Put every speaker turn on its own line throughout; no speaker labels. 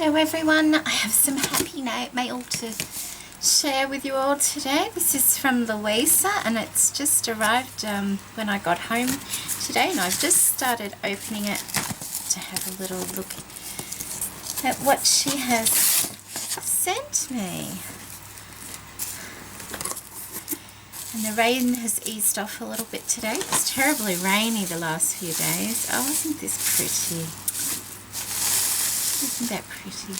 Hello everyone, I have some happy mail to share with you all today. This is from Louisa and it's just arrived when I got home today, and I've just started opening it to have a little look at what she has sent me. And the rain has eased off a little bit today. It's terribly rainy the last few days. Oh, isn't this pretty? Isn't that pretty?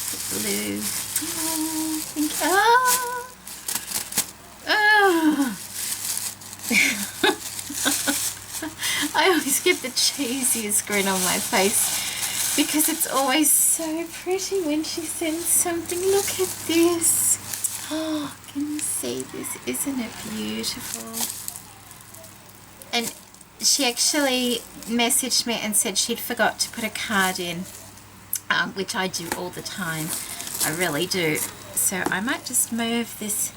The blue. Oh, thank you. Oh. I always get the cheesiest grin on my face because it's always so pretty when she sends something. Look at this. Oh, can you see this? Isn't it beautiful? And she actually messaged me and said she'd forgot to put a card in. Which I do all the time. I really do. So I might just move this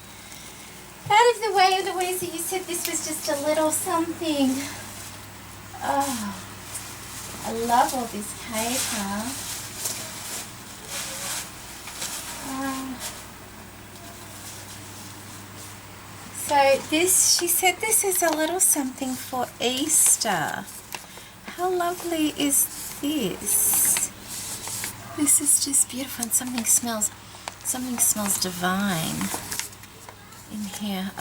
out of the way. Louisa, you said this was just a little something. Oh, I love all this paper. So this, she said this is a little something for Easter. How lovely is this? This is just beautiful, and something smells divine in here.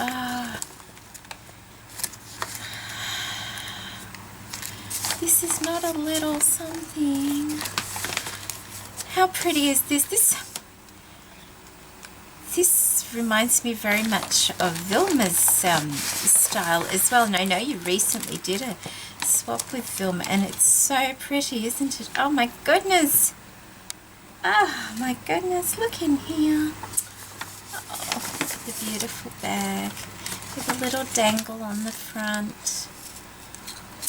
This is not a little something. How pretty is this? This reminds me very much of Vilma's style as well. And I know you recently did a swap with Vilma, and it's so pretty, isn't it? Oh my goodness. Oh my goodness, look in here. Oh, look at the beautiful bag with a little dangle on the front.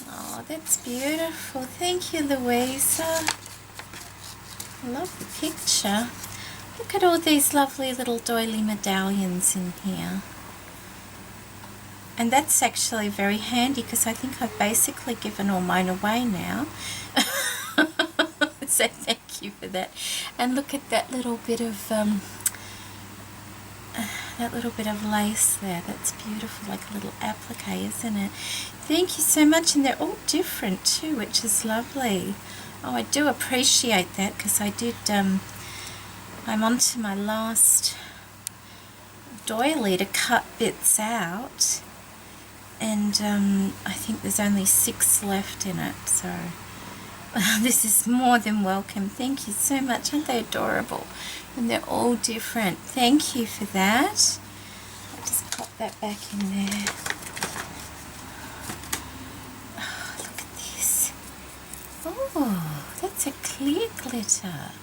Oh, that's beautiful. Thank you, Louisa. I love the picture. Look at all these lovely little doily medallions in here. And that's actually very handy because I think I've basically given all mine away now. So thank you for that. And look at that little bit of lace there. That's beautiful, like a little applique, isn't it? Thank you so much. And they're all different too, which is lovely. Oh, I do appreciate that because I did. I'm on to my last doily to cut bits out, and I think there's only 6 left in it. So. This is more than welcome. Thank you so much. Aren't they adorable? And they're all different. Thank you for that. I'll just pop that back in there. Oh, look at this. Oh, that's a clear glitter.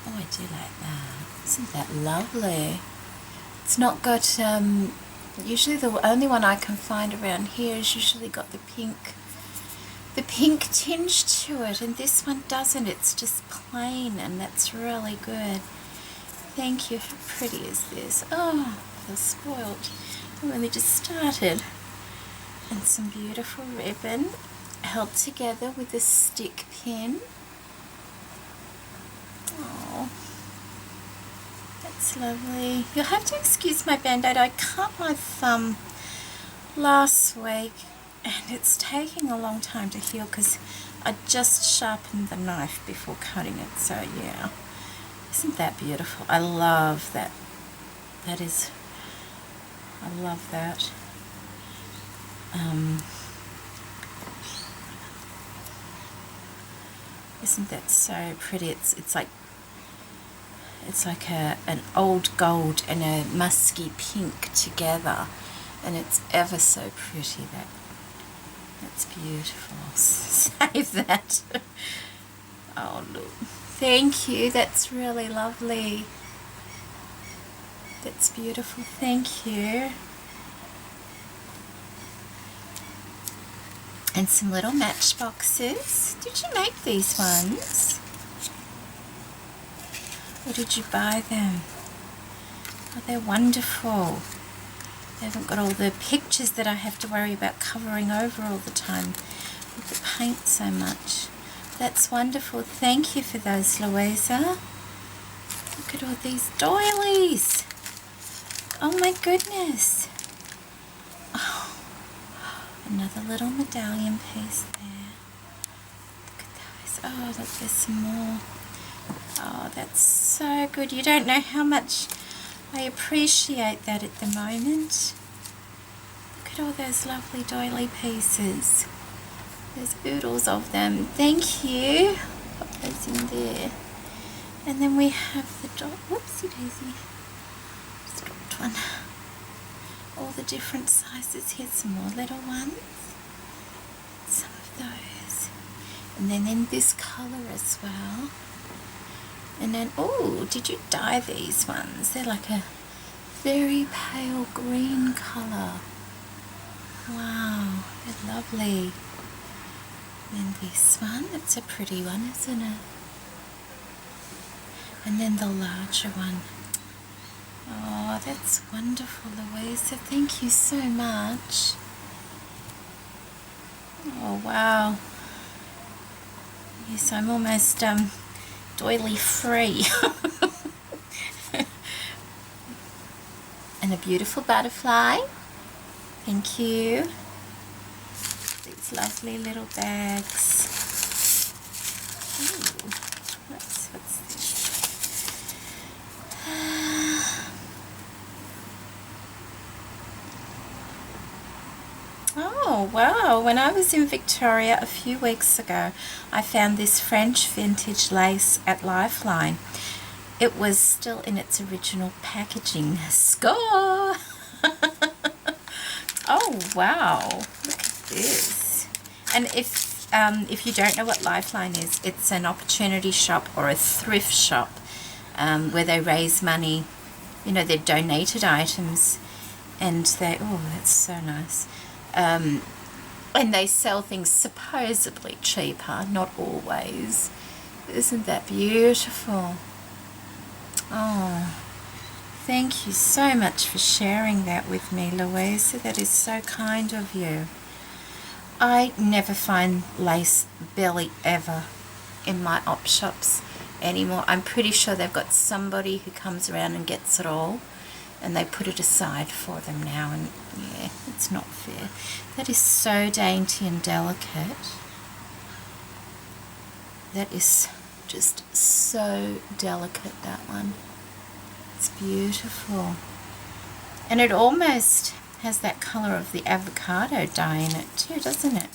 Oh, I do like that. Isn't that lovely? It's not got, usually the only one I can find around here is usually got the pink tinge to it, and this one doesn't. It's just plain, and that's really good. Thank you. How pretty is this? Oh, I feel spoiled. I've only just started. And some beautiful ribbon held together with a stick pin. Oh, that's lovely. You'll have to excuse my band-aid. I cut my thumb last week, and it's taking a long time to heal because I just sharpened the knife before cutting it. So yeah, isn't that beautiful? I love that. I love that. Isn't that so pretty? It's like an old gold and a musky pink together, and it's ever so pretty. That's beautiful. Save that. Oh, look. Thank you. That's really lovely. That's beautiful. Thank you. And some little matchboxes. Did you make these ones? Or did you buy them? Oh, they're wonderful. They haven't got all the pictures that I have to worry about covering over all the time with the paint so much. That's wonderful. Thank you for those, Louisa. Look at all these doilies. Oh my goodness. Oh, another little medallion piece there. Look at those. Oh, look, there's some more. Oh, that's so good. You don't know how much I appreciate that at the moment. Look at all those lovely doily pieces. There's oodles of them. Thank you. Pop those in there. And then we have the whoopsie daisy. Just dropped one. All the different sizes. Here's some more little ones. Some of those. And then in this colour as well. And then, oh, did you dye these ones? They're like a very pale green colour. Wow, they're lovely. And then this one, that's a pretty one, isn't it? And then the larger one. Oh, that's wonderful, Louisa. Thank you so much. Oh, wow. Yes, I'm almost doily free. And a beautiful butterfly. Thank you. These lovely little bags. Ooh, what's this? Oh wow, when I was in Victoria a few weeks ago, I found this French vintage lace at Lifeline. It was still in its original packaging. Score! Oh wow, look at this. And if you don't know what Lifeline is, it's an opportunity shop or a thrift shop where they raise money. You know, they're donated items, and they, oh, that's so nice. And they sell things supposedly cheaper, not always. Isn't that beautiful? Oh, thank you so much for sharing that with me, Louisa. That is so kind of you. I never find lace, barely ever, in my op shops anymore. I'm pretty sure they've got somebody who comes around and gets it all, and they put it aside for them now, and yeah, it's not fair. That is so dainty and delicate. That is just so delicate, that one. It's beautiful. And it almost has that colour of the avocado dye in it too, doesn't it?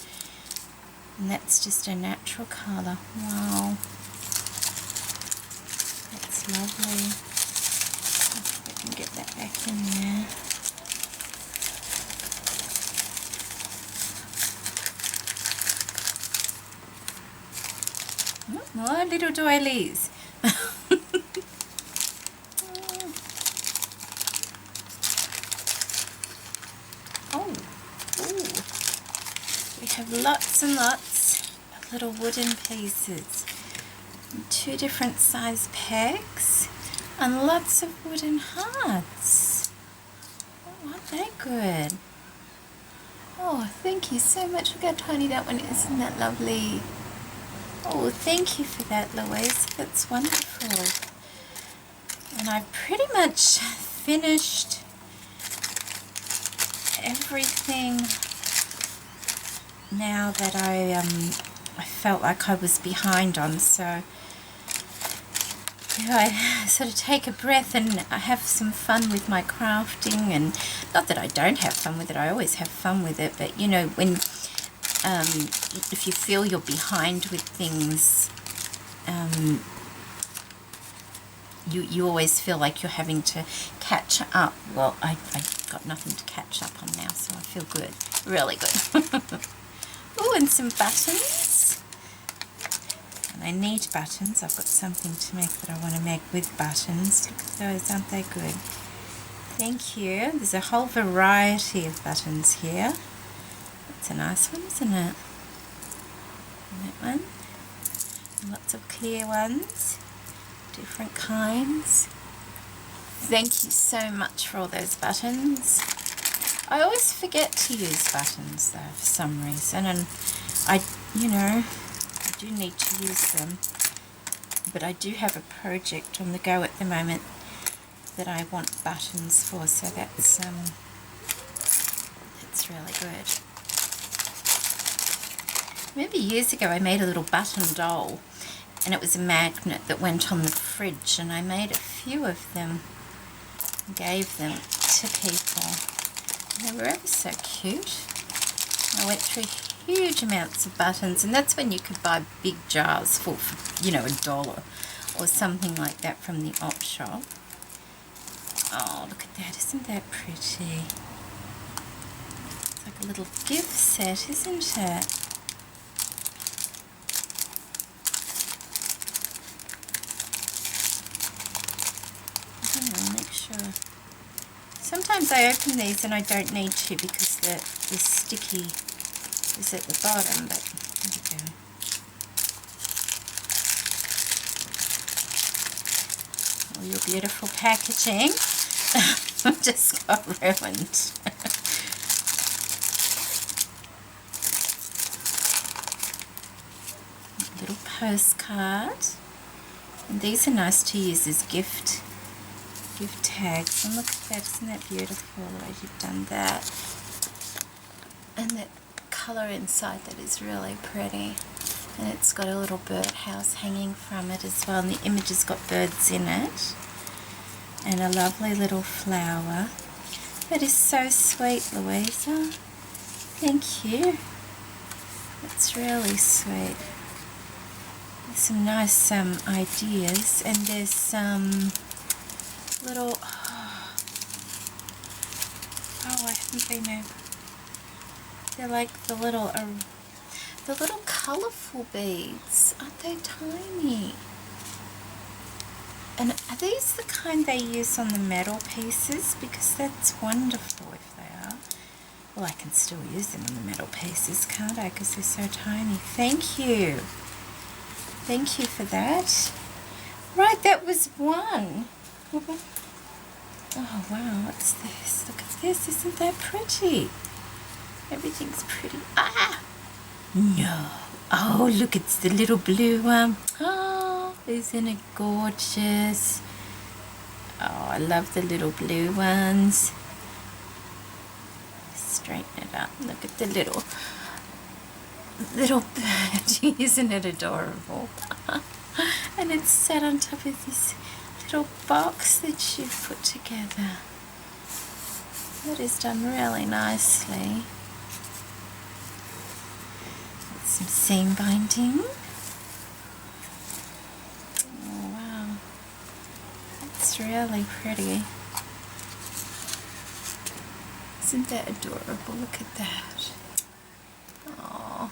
And that's just a natural colour. Wow. That's lovely. Let's see if I can get that back in there. More little doilies. Oh, we have lots and lots of little wooden pieces. 2 different size pegs and lots of wooden hearts. Oh, aren't they good? Oh, thank you so much. Look how tiny that one is. Isn't that lovely? Oh, thank you for that, Louise. That's wonderful. And I've pretty much finished everything now that I felt like I was behind on. So you know, I sort of take a breath and I have some fun with my crafting. And not that I don't have fun with it, I always have fun with it. But you know, when if you feel you're behind with things, you always feel like you're having to catch up. Well, I've got nothing to catch up on now, so I feel good, really good. Oh, and some buttons. And I need buttons. I've got something to make that I want to make with buttons. Look at those, aren't they good? Thank you. There's a whole variety of buttons here. It's a nice one, isn't it? And that one. And lots of clear ones. Different kinds. Thank you so much for all those buttons. I always forget to use buttons though for some reason, and I do need to use them. But I do have a project on the go at the moment that I want buttons for, so that's really good. Remember years ago I made a little button doll, and it was a magnet that went on the fridge, and I made a few of them and gave them to people. And they were ever so cute. I went through huge amounts of buttons, and that's when you could buy big jars for you know, $1 or something like that from the op shop. Oh, look at that, isn't that pretty? It's like a little gift set, isn't it? Make sure. Sometimes I open these and I don't need to because the sticky is at the bottom, but there we go. All your beautiful packaging just got ruined. Little postcard. And these are nice to use as gift tags. And look at that, isn't that beautiful the way you've done that? And that colour inside that is really pretty. And it's got a little birdhouse hanging from it as well, and the image has got birds in it. And a lovely little flower. That is so sweet, Louisa. Thank you. That's really sweet. There's some nice ideas, and there's some little, oh, I haven't been there. They're like the little colourful beads. Aren't they tiny? And are these the kind they use on the metal pieces? Because that's wonderful if they are. Well, I can still use them on the metal pieces, can't I? Because they're so tiny. Thank you. Thank you for that. Right, that was one. Oh wow, what's this? Look at this, isn't that pretty? Everything's pretty. Ah! No. Oh, look, it's the little blue one. Oh, isn't it gorgeous? Oh, I love the little blue ones. Straighten it up. Look at the little birdie. Isn't it adorable? And it's set on top of this little box that you've put together. That is done really nicely. With some seam binding. Oh wow, that's really pretty. Isn't that adorable? Look at that. Oh,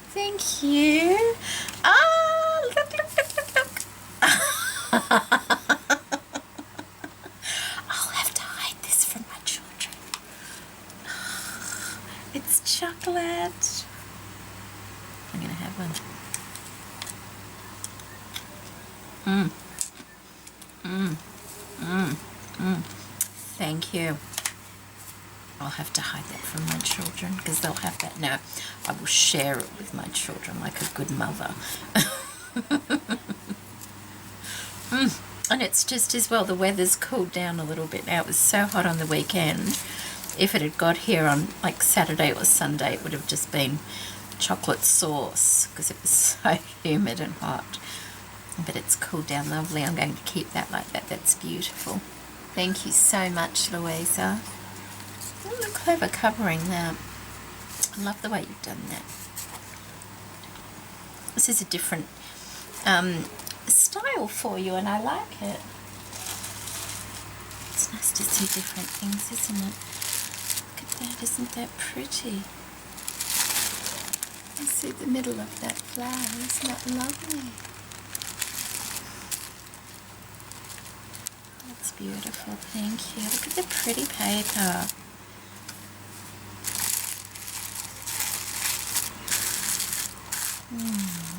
thank you. Oh, look, look, look, look, look. I'll have to hide this from my children. It's chocolate. I'm gonna have one. Thank you. I'll have to hide that from my children because they'll have that. No, I will share it with my children like a good mother. And it's just as well, the weather's cooled down a little bit now. It was so hot on the weekend. If it had got here on like Saturday or Sunday, it would have just been chocolate sauce because it was so humid and hot. But it's cooled down lovely. I'm going to keep that like that. That's beautiful. Thank you so much, Louisa. Oh, look, clever covering that. I love the way you've done that. This is a different style for you, and I like it. It's nice to see different things, isn't it? Look at that, isn't that pretty? You see the middle of that flower, isn't that lovely? That's beautiful, thank you. Look at the pretty paper.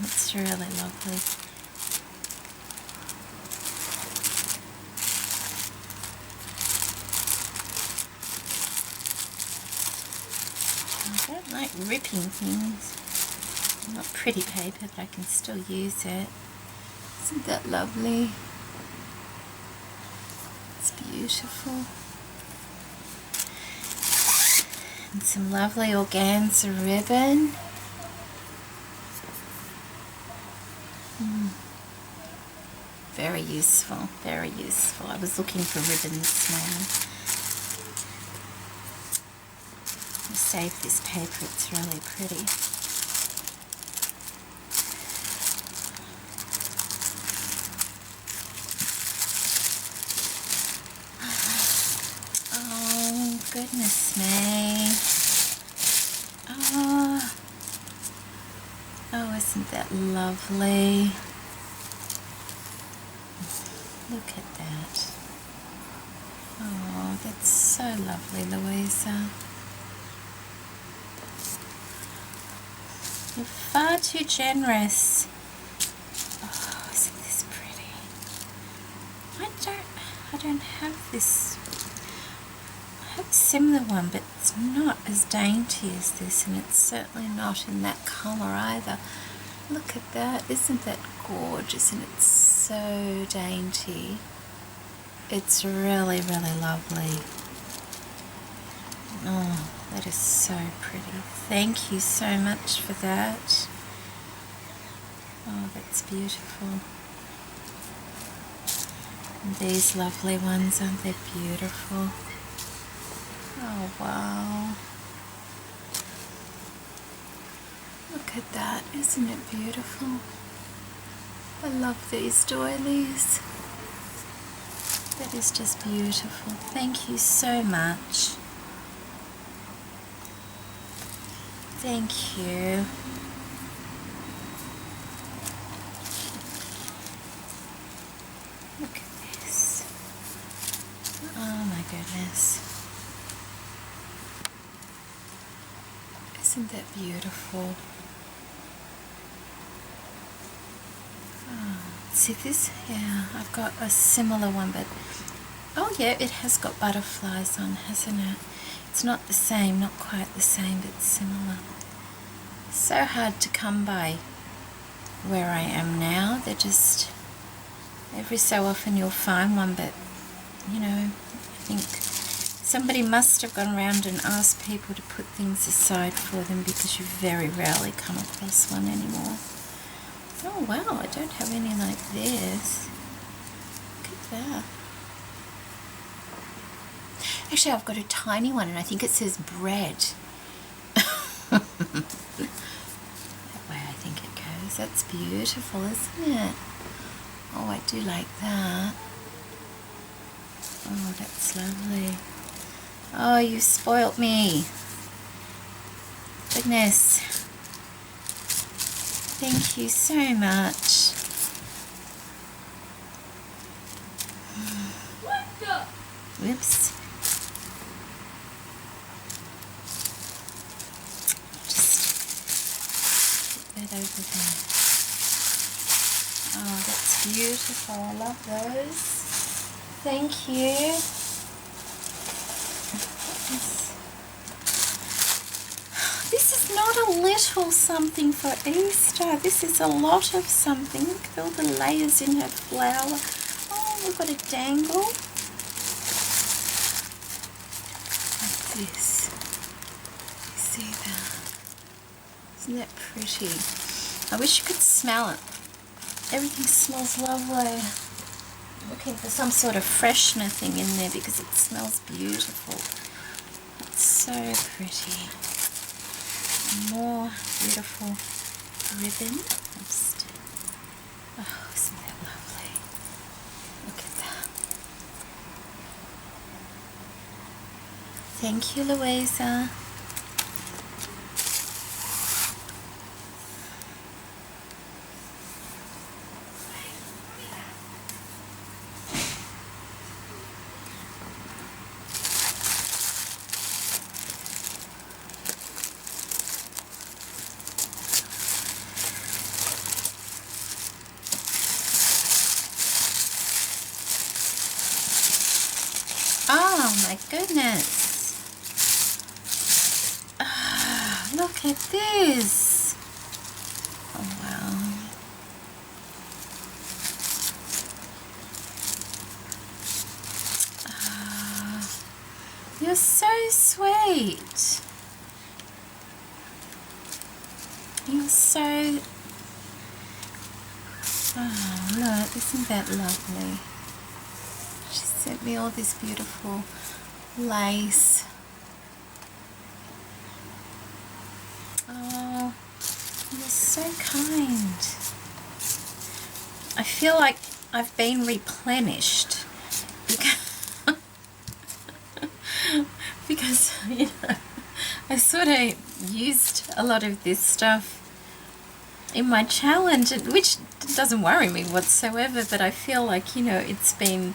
That's really lovely. I don't like ripping things. Not pretty paper, but I can still use it. Isn't that lovely? It's beautiful. And some lovely organza ribbon. Very useful, very useful. I was looking for ribbon this morning. I'll save this paper, it's really pretty. Oh, goodness me. Oh, isn't that lovely? Look at that. Oh, that's so lovely, Louisa. You're far too generous. Oh, isn't this pretty? I don't have this. I have a similar one, but it's not as dainty as this, and it's certainly not in that colour either. Look at that. Isn't that gorgeous? And it's so dainty. It's really, really lovely. Oh, that is so pretty. Thank you so much for that. Oh, that's beautiful. And these lovely ones, aren't they beautiful? Oh, wow. Look at that. Isn't it beautiful? I love these doilies. That is just beautiful. Thank you so much. Thank you. Look at this. Oh my goodness. Isn't that beautiful? Oh, see this? Yeah, I've got a similar one, but oh yeah, it has got butterflies on, hasn't it? It's not the same, not quite the same, but similar. So hard to come by where I am now. They're just, every so often you'll find one, but you know, I think somebody must have gone around and asked people to put things aside for them, because you very rarely come across one anymore. Oh wow, I don't have any like this. Look at that. Actually, I've got a tiny one, and I think it says bread. That way I think it goes. That's beautiful, isn't it? Oh, I do like that. Oh, that's lovely. Oh, you spoilt me. Goodness. Thank you so much. Whoops. Just put that over there. Oh, that's beautiful. I love those. Thank you. This is not a little something for Easter. This is a lot of something. Look at all the layers in her flower. Oh, we've got a dangle. Like this. You see that? Isn't that pretty? I wish you could smell it. Everything smells lovely. I'm looking for some sort of freshener thing in there because it smells beautiful. It's so pretty. More beautiful ribbon. Oh, isn't that lovely? Look at that. Thank you, Louisa. Oh my goodness. Ah, look at this. you're so sweet. You're so... Oh, look, isn't that lovely? She sent me all this beautiful lace. Oh, you're so kind. I feel like I've been replenished because you know, I sort of used a lot of this stuff in my challenge, which doesn't worry me whatsoever, but I feel like, you know, it's been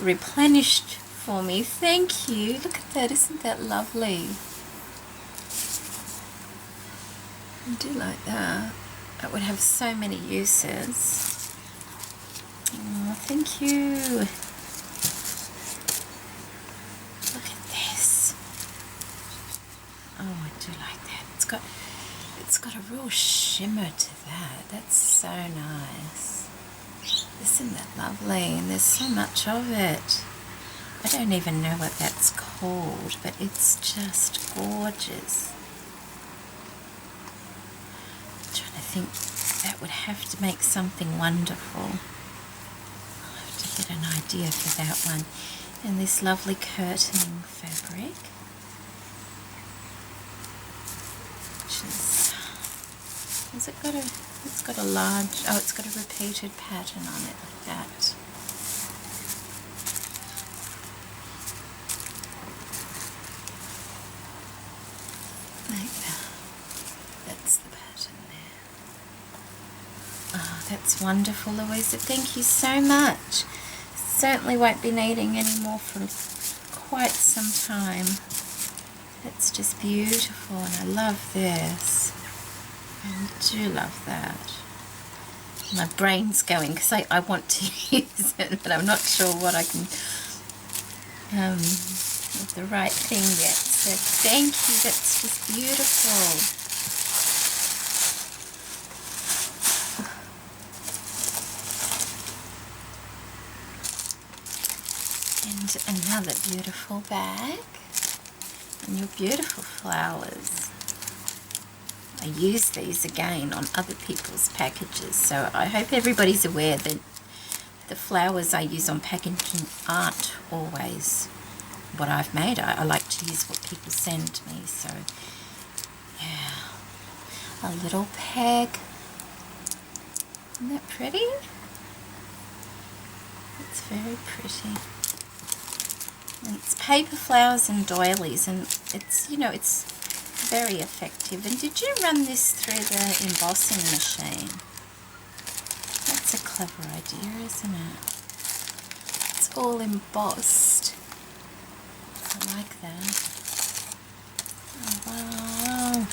replenished for me. Thank you. Look at that. Isn't that lovely? I do like that. That would have so many uses. Oh, thank you. Look at this. Oh, I do like that. It's got a real shimmer to that. That's so nice. Isn't that lovely? And there's so much of it. I don't even know what that's called, but it's just gorgeous. I'm trying to think, that would have to make something wonderful. I'll have to get an idea for that one. And this lovely curtaining fabric, which is, has it got a, it's got a large, oh, it's got a repeated pattern on it like that. Like that. That's the pattern there. Oh, that's wonderful, Louisa. Thank you so much. Certainly won't be needing any more for quite some time. That's just beautiful, and I love this. I do love that. My brain's going because I want to use it, but I'm not sure what I can, the right thing yet. So thank you, that's just beautiful. And another beautiful bag. And your beautiful flowers. I use these again on other people's packages, so I hope everybody's aware that the flowers I use on packaging aren't always what I've made. I like to use what people send me, so yeah. A little peg. Isn't that pretty? It's very pretty. And it's paper flowers and doilies, and it's, you know, it's very effective. And did you run this through the embossing machine? That's a clever idea, isn't it? It's all embossed. I like that. Oh, wow.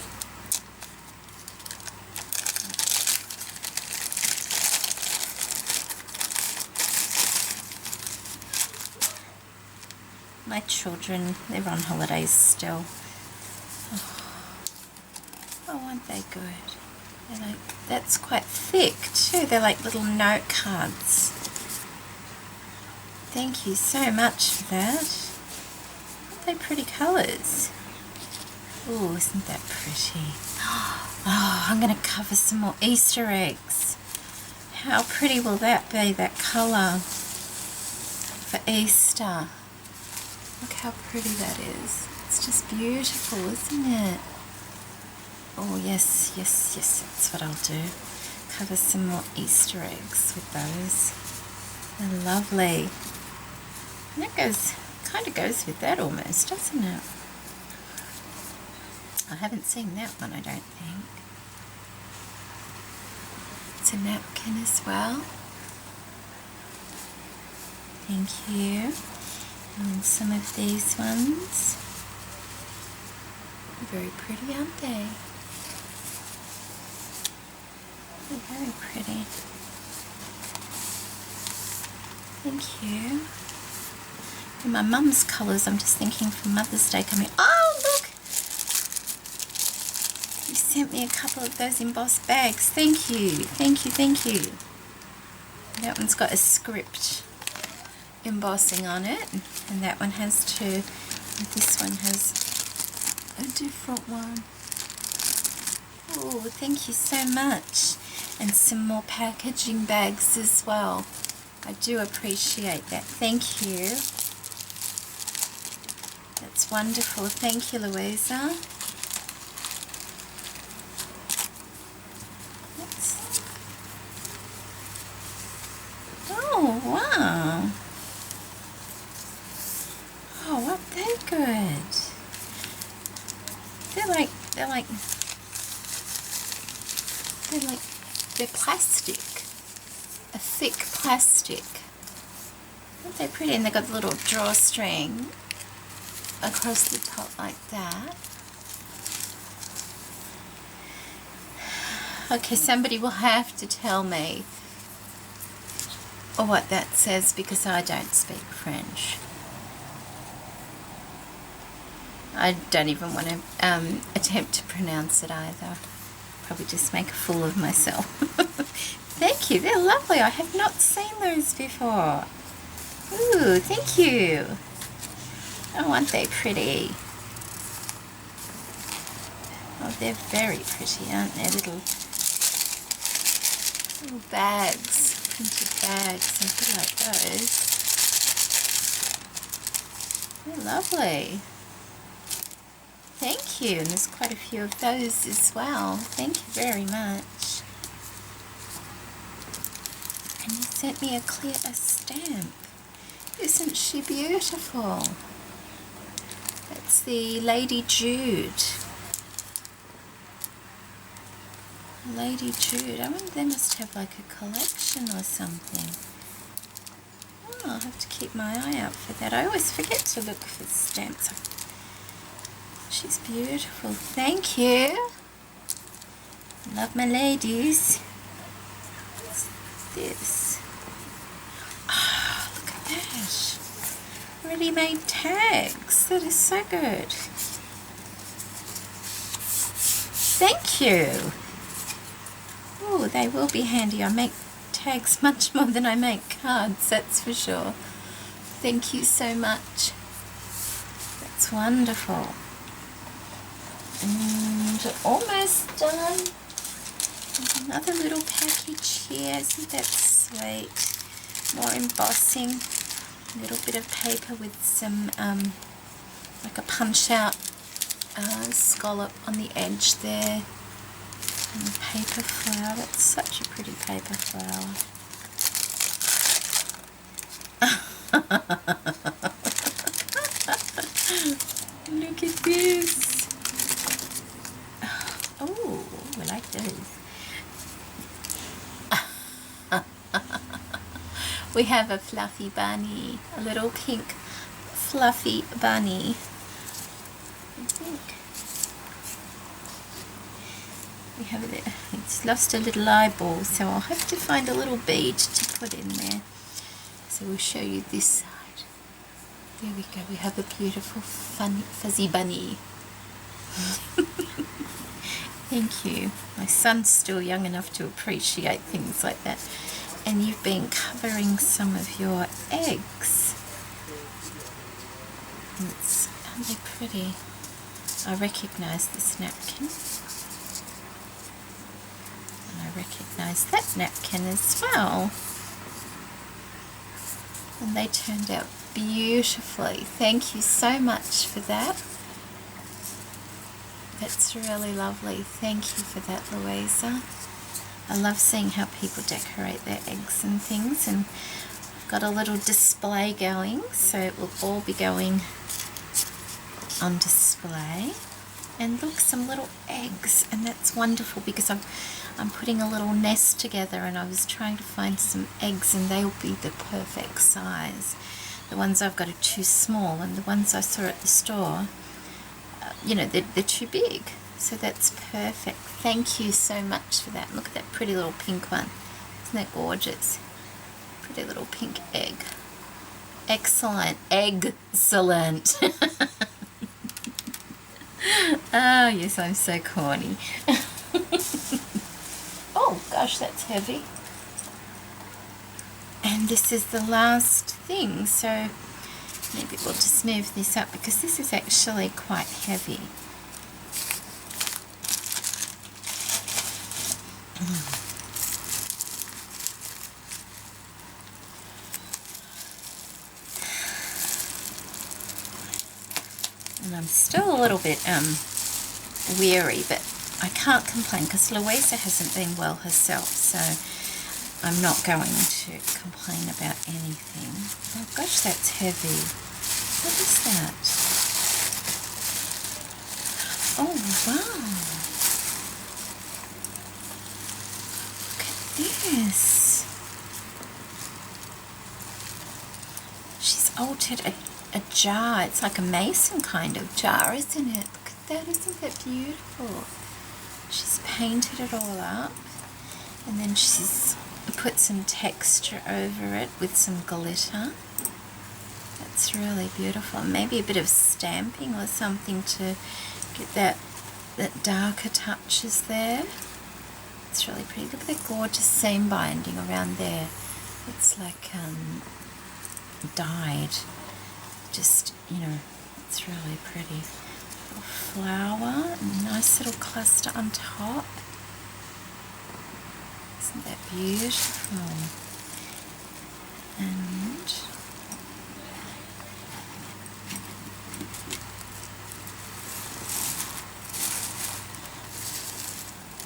My children, they're on holidays still. Oh, aren't they good? They're like, that's quite thick too. They're like little note cards. Thank you so much for that. Aren't they pretty colours? Oh, isn't that pretty? Oh, I'm going to cover some more Easter eggs. How pretty will that be, that colour for Easter? Look how pretty that is. It's just beautiful, isn't it? Oh, yes, yes, yes, that's what I'll do. Cover some more Easter eggs with those. They're lovely. And that goes, kind of goes with that almost, doesn't it? I haven't seen that one, I don't think. It's a napkin as well. Thank you. And some of these ones. They're very pretty, aren't they? They're very pretty. Thank you. And my mum's colours, I'm just thinking for Mother's Day coming. Oh, look! You sent me a couple of those embossed bags. Thank you. Thank you, thank you. That one's got a script embossing on it, and that one has two This one has a different one. Oh, thank you so much. And some more packaging bags as well. I do appreciate that. Thank you. That's wonderful. Thank you, Louisa. Oh, wow. Oh, aren't they good? They're plastic. A thick plastic. Aren't they pretty? And they've got the little drawstring across the top like that. Okay, somebody will have to tell me what that says because I don't speak French. I don't even want to attempt to pronounce it either. Probably just make a fool of myself. Thank you, they're lovely. I have not seen those before. Ooh, thank you. Oh, aren't they pretty? Oh, they're very pretty, aren't they? Little bags, printed bags, something like those. They're lovely. Thank you, and there's quite a few of those as well. Thank you very much. And you sent me a stamp. Isn't she beautiful? That's the Lady Jude. Lady Jude. I wonder they must have like a collection or something. Oh, I'll have to keep my eye out for that. I always forget to look for stamps. She's beautiful. Thank you. Love my ladies. What's this? Oh, look at that. Ready-made tags. That is so good. Thank you. Oh, they will be handy. I make tags much more than I make cards, that's for sure. Thank you so much. That's wonderful. And almost done. There's another little package here. Isn't that sweet? More embossing. A little bit of paper with some, like a punch-out scallop on the edge there. And the paper flower. That's such a pretty paper flower. Look at this. Oh, I like those. We have a fluffy bunny, a little pink fluffy bunny. I think we have it. It's lost a little eyeball, so I'll have to find a little bead to put in there. So we'll show you this side. There we go. We have a beautiful funny fuzzy bunny. Thank you. My son's still young enough to appreciate things like that. And you've been covering some of your eggs. Aren't they pretty? I recognise this napkin. And I recognise that napkin as well. And they turned out beautifully. Thank you so much for that. That's really lovely. Thank you for that, Louisa. I love seeing how people decorate their eggs and things, and I've got a little display going, so it will all be going on display. And look, some little eggs, and that's wonderful because I'm putting a little nest together, and I was trying to find some eggs, and they'll be the perfect size. The ones I've got are too small, and the ones I saw at the store, you know, they're too big. So that's perfect. Thank you so much for that. Look at that pretty little pink one. Isn't that gorgeous? Pretty little pink egg. Excellent. Egg-cellent. Oh, yes, I'm so corny. Oh, gosh, that's heavy. And this is the last thing. So Maybe we'll just move this up because this is actually quite heavy. And I'm still a little bit weary, but I can't complain because Louisa hasn't been well herself, so I'm not going to complain about anything. Oh gosh, that's heavy. What is that? Oh wow! Look at this. She's altered a jar. It's like a mason kind of jar, isn't it? Look at that. Isn't that beautiful? She's painted it all up, and then she's put some texture over it with some glitter. That's really beautiful. Maybe a bit of stamping or something to get that darker touches there. It's really pretty. Look at that gorgeous seam binding around there. It's like dyed. Just, you know, it's really pretty. Little flower, and nice little cluster on top. Isn't that beautiful? And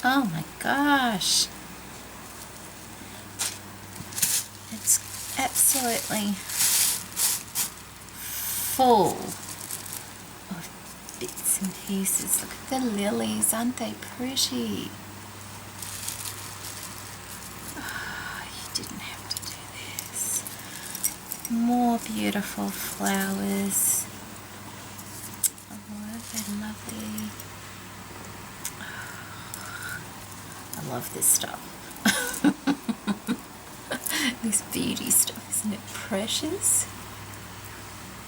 oh my gosh, it's absolutely full of bits and pieces. Look at the lilies, aren't they pretty? Oh, you didn't have to do this. More beautiful flowers. Oh, they're lovely. I love this stuff. This beauty stuff, isn't it precious?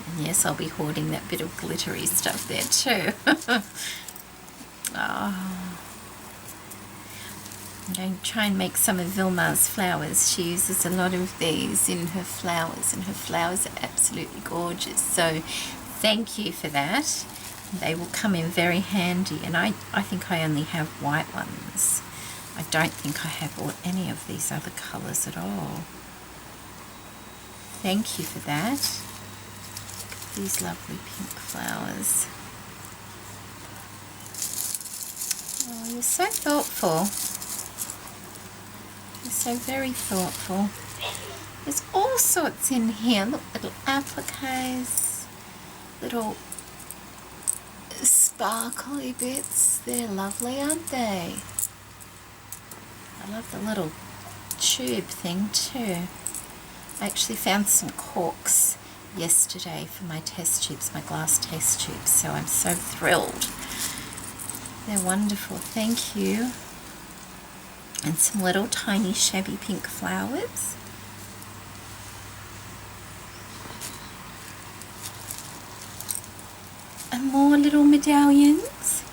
And yes, I'll be hoarding that bit of glittery stuff there too. Oh. I'm going to try and make some of Vilma's flowers. She uses a lot of these in her flowers, and her flowers are absolutely gorgeous. So thank you for that. They will come in very handy, and I think I only have white ones. I don't think I have any of these other colours at all. Thank you for that. Look at these lovely pink flowers. Oh, you're so thoughtful. You're so very thoughtful. There's all sorts in here. Look, little appliques, little sparkly bits. They're lovely, aren't they? I love the little tube thing too. I actually found some corks yesterday for my test tubes, my glass test tubes, so I'm so thrilled. They're wonderful, thank you. And some little tiny shabby pink flowers. And more little medallions.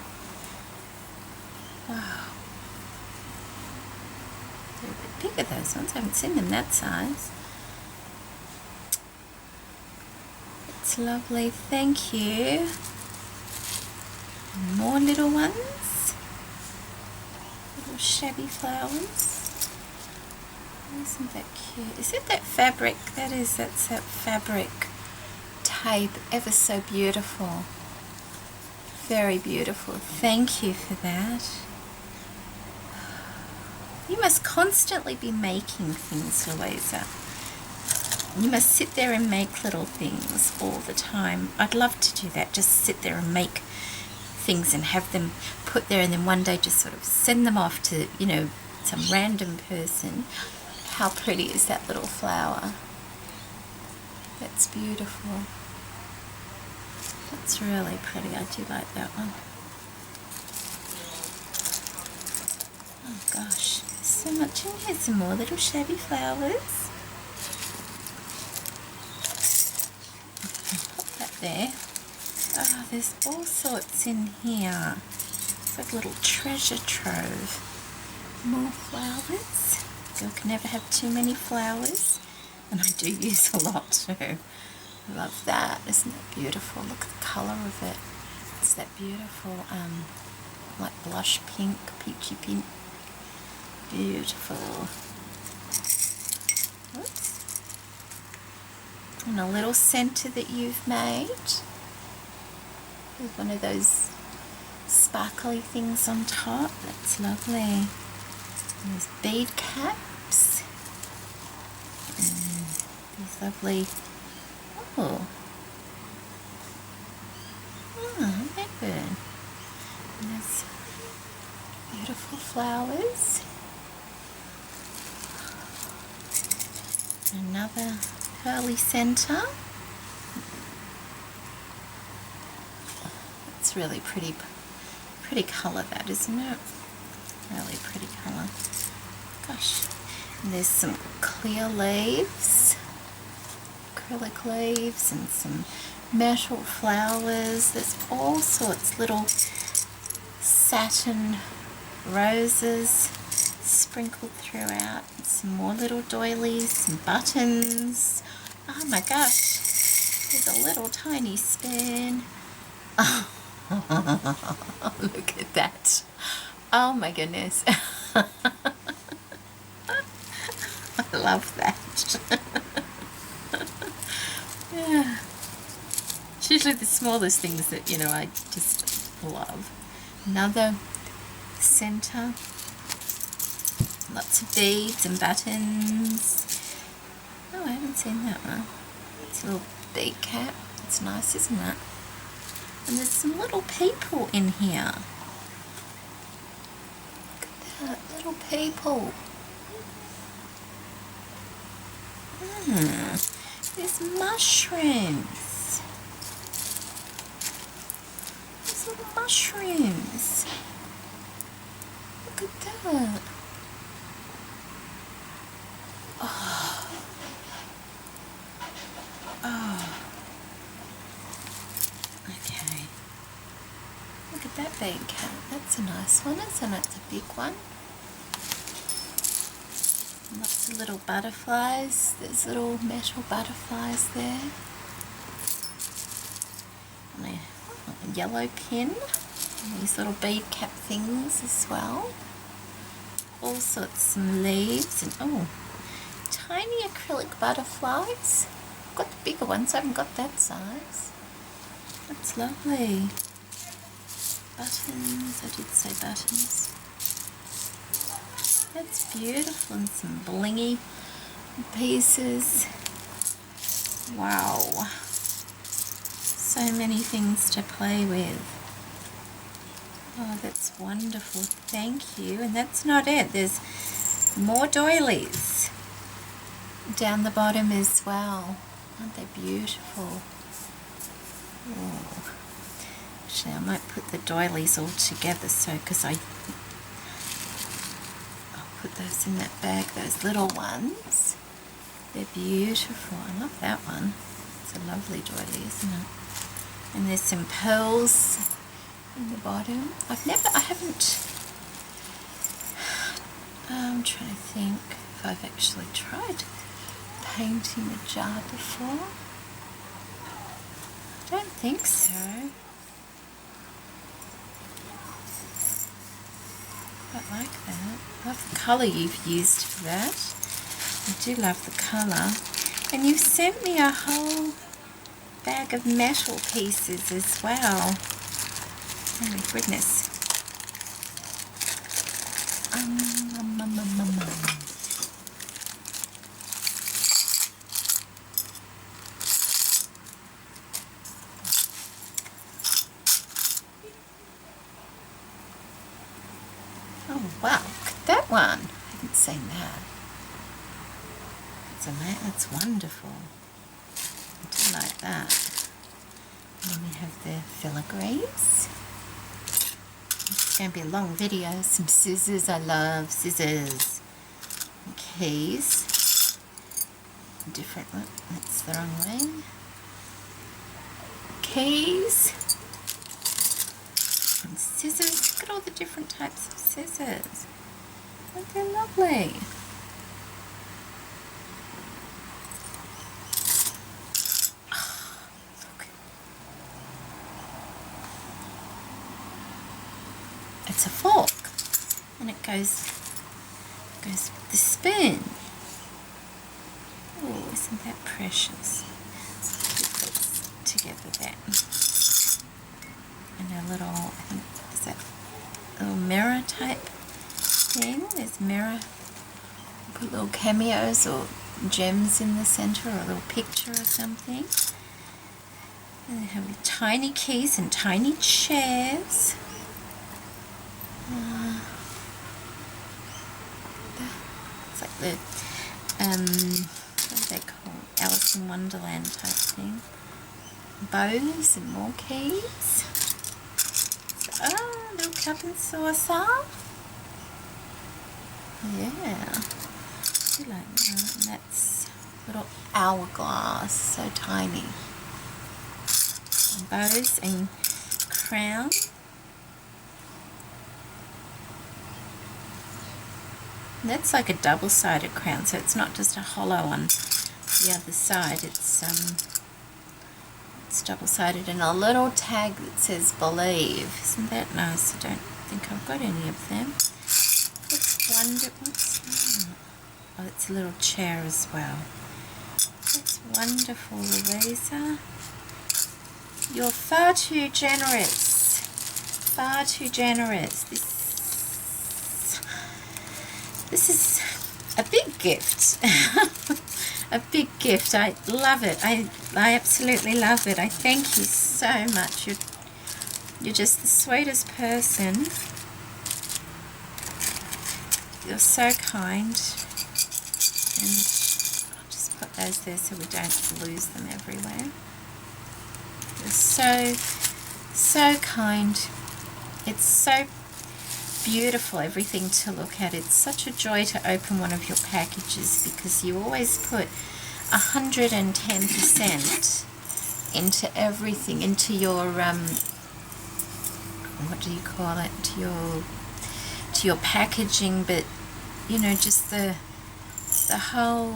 Wow. They're a bit bigger, those ones. I haven't seen them that size. It's lovely, thank you. And more little ones. Little shabby flowers. Isn't that cute? Is it that fabric? That's that fabric tape. Ever so beautiful. Very beautiful. Thank you for that. You must constantly be making things, Louisa. You must sit there and make little things all the time. I'd love to do that. Just sit there and make things and have them put there, and then one day just sort of send them off to, you know, some random person. How pretty is that little flower? That's beautiful. That's really pretty. I do like that one. Oh gosh, there's so much in here. Some more little shabby flowers. Pop that there. Oh, there's all sorts in here. It's like a little treasure trove. More flowers. Girl can never have too many flowers. And I do use a lot too. I love that. Isn't that beautiful? Look at the colour of it. It's that beautiful, like blush pink, peachy pink. Beautiful. Whoops. And a little centre that you've made with one of those sparkly things on top. That's lovely. And there's bead caps. And these lovely, oh, they're good. And there's beautiful flowers. Another curly centre. It's really pretty colour, that, isn't it? Really pretty colour. Gosh. And there's some clear leaves, acrylic leaves, and some metal flowers. There's all sorts, little satin roses sprinkled throughout. And some more little doilies, some buttons. Oh my gosh, there's a little tiny spoon. Oh, look at that. Oh my goodness. I love that. Yeah. It's usually the smallest things that, you know, I just love. Another centre. Lots of beads and buttons. Oh, I haven't seen that one. It's a little bead cap. It's nice, isn't it? And there's some little people in here. Look at that, little people. There's mushrooms. There's little mushrooms. Look at that. Oh. Oh. Okay. Look at that bead cap. That's a nice one, isn't it? It's a big one. Lots of little butterflies. There's little metal butterflies there. And a yellow pin. And these little bead cap things as well. All sorts, some leaves, and oh, tiny acrylic butterflies. I've got the bigger ones, I haven't got that size. That's lovely. Buttons, I did say buttons. That's beautiful, and some blingy pieces. Wow. So many things to play with. Oh, that's wonderful. Thank you. And that's not it. There's more doilies down the bottom as well. Aren't they beautiful? Oh. Actually, I might put the doilies all together, so because I'll put those in that bag, those little ones. They're beautiful. I love that one. It's a lovely doily, isn't it? And there's some pearls in the bottom. I haven't, I'm trying to think if I've actually tried painting a jar before. I don't think so. Quite like that. I love the colour you've used for that. I do love the colour. And you've sent me a whole bag of metal pieces as well. Oh my goodness. Oh wow, look at that one. I haven't seen that. That's wonderful. I do like that. And then we have the filigrees. It's going to be a long video. Some scissors. I love scissors. And keys. Different one. That's the wrong way. Keys. And scissors. Look at all the different types of scissors. Aren't they lovely? it's a fork, and it goes with the spoon. Oh, isn't that precious? Put this together there. And a little, I think, is that a little mirror type thing? There's mirror. Put little cameos or gems in the center, or a little picture or something. And they have tiny keys and tiny chairs. It's like the what are they called? Alice in Wonderland type thing. Bows and more keys. So, little cup and saucer. Yeah, I like that. And that's little hourglass, so tiny. And bows and crown. And that's like a double-sided crown, so it's not just a hollow on the other side. It's double-sided, and a little tag that says "Believe." Isn't that nice? I don't think I've got any of them. What's that? Oh, it's a little chair as well. That's wonderful, Louisa. You're far too generous. Far too generous. This is a big gift. A big gift. I love it. I absolutely love it. I thank you so much. You're just the sweetest person. You're so kind. And I'll just put those there so we don't lose them everywhere. You're so kind. It's so beautiful, everything to look at. It's such a joy to open one of your packages, because you always put 110% into everything, into your what do you call it, to your packaging, but you know, just the whole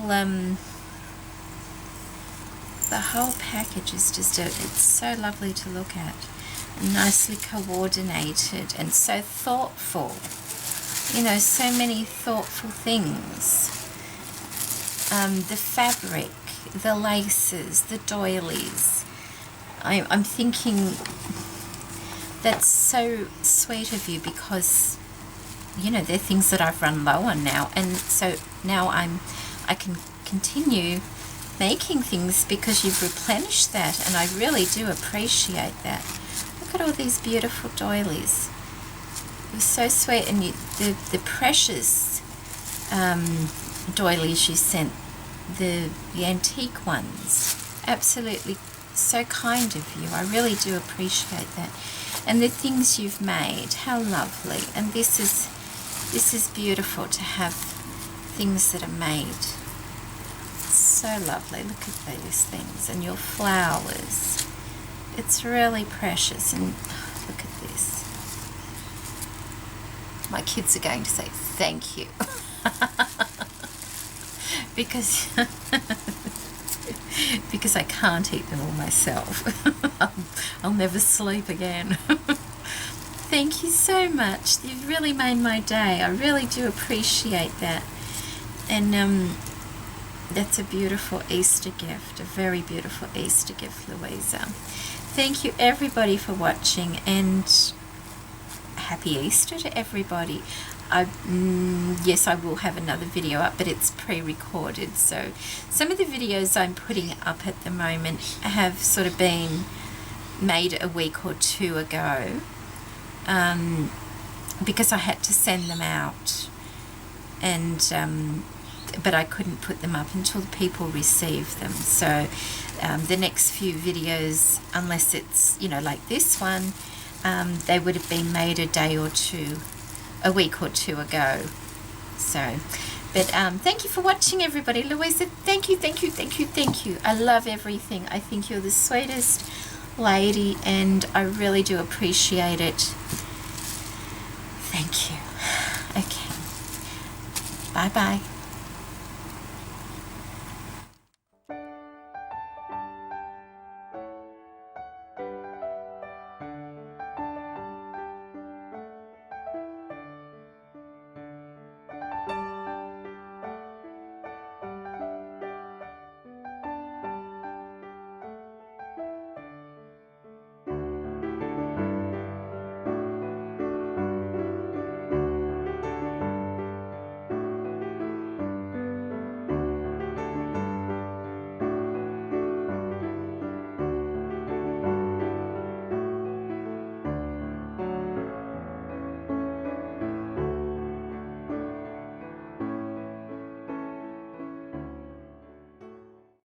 package is just it's so lovely to look at. Nicely coordinated and so thoughtful, you know, so many thoughtful things. The fabric, the laces, the doilies. I'm thinking that's so sweet of you, because you know, they're things that I've run low on now, and so now I can continue making things because you've replenished that, and I really do appreciate that. Look at all these beautiful doilies. You're so sweet, and the precious doilies you sent, the antique ones, absolutely so kind of you. I really do appreciate that. And the things you've made, how lovely. And this is beautiful to have things that are made. So lovely. Look at these things, and your flowers. It's really precious. And look at this. My kids are going to say thank you. because I can't eat them all myself. I'll never sleep again. Thank you so much. You've really made my day. I really do appreciate that. And that's a beautiful Easter gift, a very beautiful Easter gift, Louisa. Thank you everybody for watching, and happy Easter to everybody. Yes, I will have another video up, but it's pre-recorded, so some of the videos I'm putting up at the moment have sort of been made a week or two ago, because I had to send them out, and but I couldn't put them up until the people received them. So the next few videos, unless it's, you know, like this one, they would have been made a week or two ago. So, but thank you for watching, everybody. Louisa, thank you, thank you, thank you, thank you. I love everything. I think you're the sweetest lady, and I really do appreciate it. Thank you. Okay. Bye-bye.